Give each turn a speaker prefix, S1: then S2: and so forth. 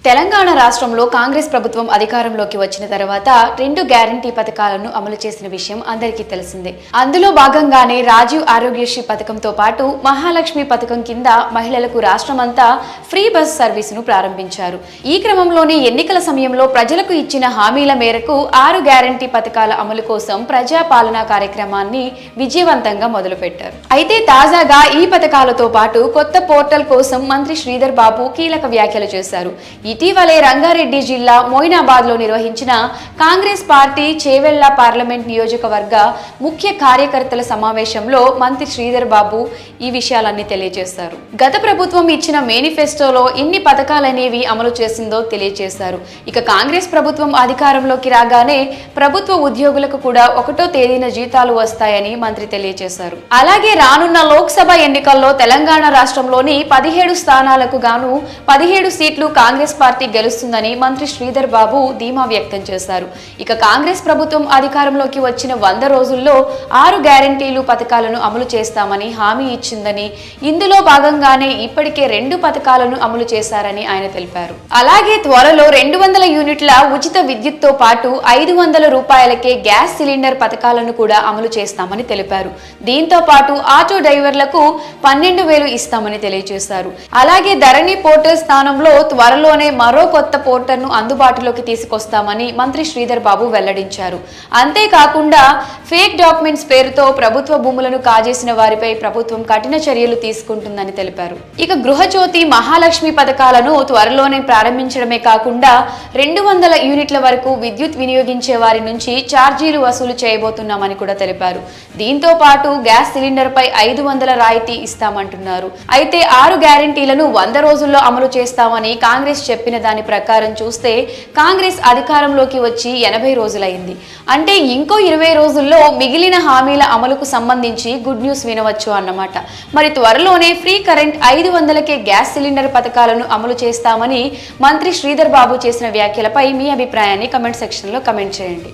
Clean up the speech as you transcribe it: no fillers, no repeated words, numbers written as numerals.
S1: తెలంగాణ రాష్ట్రంలో కాంగ్రెస్ ప్రభుత్వం అధికారంలోకి వచ్చిన తర్వాత 2 గ్యారంటీ పథకాలను అమలు చేసిన విషయం అందరికీ తెలిసిందే. అందులో భాగంగానే రాజీవ్ ఆరోగ్యశ్రీ పథకంతో పాటు మహాలక్ష్మి పథకం కింద మహిళలకు రాష్ట్రమంతా ఫ్రీ బస్ సర్వీసును ప్రారంభించారు. ఈ క్రమంలోనే ఎన్నికల సమయంలో ప్రజలకు ఇచ్చిన హామీల మేరకు 6 గ్యారంటీ పథకాల అమలు కోసం ప్రజాపాలనా కార్యక్రమాన్ని విజయవంతంగా మొదలుపెట్టారు. అయితే తాజాగా ఈ పథకాలతో పాటు కొత్త పోర్టల్ కోసం మంత్రి శ్రీధర్ బాబు కీలక వ్యాఖ్యలు చేశారు. ఇటీవలే రంగారెడ్డి జిల్లా మోయినాబాద్ లో నిర్వహించిన కాంగ్రెస్ పార్టీ చేవెళ్ల పార్లమెంట్ నియోజకవర్గ ముఖ్య కార్యకర్తల సమావేశంలో మంత్రి శ్రీధర్ బాబు ఈ విషయాలన్నీ తెలియజేశారు. గత ప్రభుత్వం ఇచ్చిన మేనిఫెస్టోలో ఇన్ని పథకాలనేవి అమలు చేసిందో తెలియజేశారు. ఇక కాంగ్రెస్ ప్రభుత్వం అధికారంలోకి రాగానే ప్రభుత్వ ఉద్యోగులకు కూడా 1వ తేదీన జీతాలు వస్తాయని మంత్రి తెలియజేశారు. అలాగే రానున్న లోక్సభ ఎన్నికల్లో తెలంగాణ రాష్ట్రంలోని 17 స్థానాలకు గాను 17 సీట్లు కాంగ్రెస్ పార్టీ గెలుస్తుందని మంత్రి శ్రీధర్ బాబు ధీమా వ్యక్తం చేశారు. ఇక కాంగ్రెస్ ప్రభుత్వం అధికారంలోకి వచ్చిన 100 రోజుల్లో 6 గ్యారంటీలు పథకాలను అమలు చేస్తామని హామీ ఇచ్చిందని, ఇందులో భాగంగానే ఇప్పటికే 2 పథకాలను అమలు చేశారని ఆయన తెలిపారు. అలాగే త్వరలో 200 యూనిట్ల ఉచిత విద్యుత్తో పాటు 500 రూపాయలకే గ్యాస్ సిలిండర్ పథకాలను కూడా అమలు చేస్తామని తెలిపారు. దీంతో పాటు ఆటో డ్రైవర్లకు 12,000 ఇస్తామని తెలియజేశారు. అలాగే ధరణి పోర్టల్ స్థానంలో త్వరలోనే మరో కొత్త పోర్టల్ను అందుబాటులోకి తీసుకొస్తామని మంత్రి శ్రీధర్ బాబు వెల్లడించారు. అంతేకాకుండా ఫేక్ డాక్యుమెంట్స్ పేరుతో ప్రభుత్వ భూములను కాజేసిన వారిపై ప్రభుత్వం కఠిన చర్యలు తీసుకుంటుందని తెలిపారు. ఇక గృహజ్యోతి, మహాలక్ష్మి పథకాలను త్వరలోనే ప్రారంభించడమే కాకుండా 200 యూనిట్ల వరకు విద్యుత్ వినియోగించే వారి నుంచి ఛార్జీలు వసూలు చేయబోతున్నామని కూడా తెలిపారు. దీంతో పాటు గ్యాస్ సిలిండర్ పై 500 రాయితీ ఇస్తామంటున్నారు. అయితే 6 గ్యారంటీలను 100 రోజుల్లో అమలు చేస్తామని కాంగ్రెస్ చెప్పిన దాని ప్రకారం చూస్తే కాంగ్రెస్ అధికారంలోకి వచ్చి 80 రోజులైంది. అంటే ఇంకో 20 రోజుల్లో మిగిలిన హామీల అమలుకు సంబంధించి గుడ్ న్యూస్ వినవచ్చు అన్నమాట. మరి త్వరలోనే ఫ్రీ కరెంట్ 500కే గ్యాస్ సిలిండర్ పథకాలను అమలు చేస్తామని మంత్రి శ్రీధర్ బాబు చేసిన వ్యాఖ్యలపై మీ అభిప్రాయాన్ని కమెంట్ సెక్షన్లో కమెంట్ చేయండి.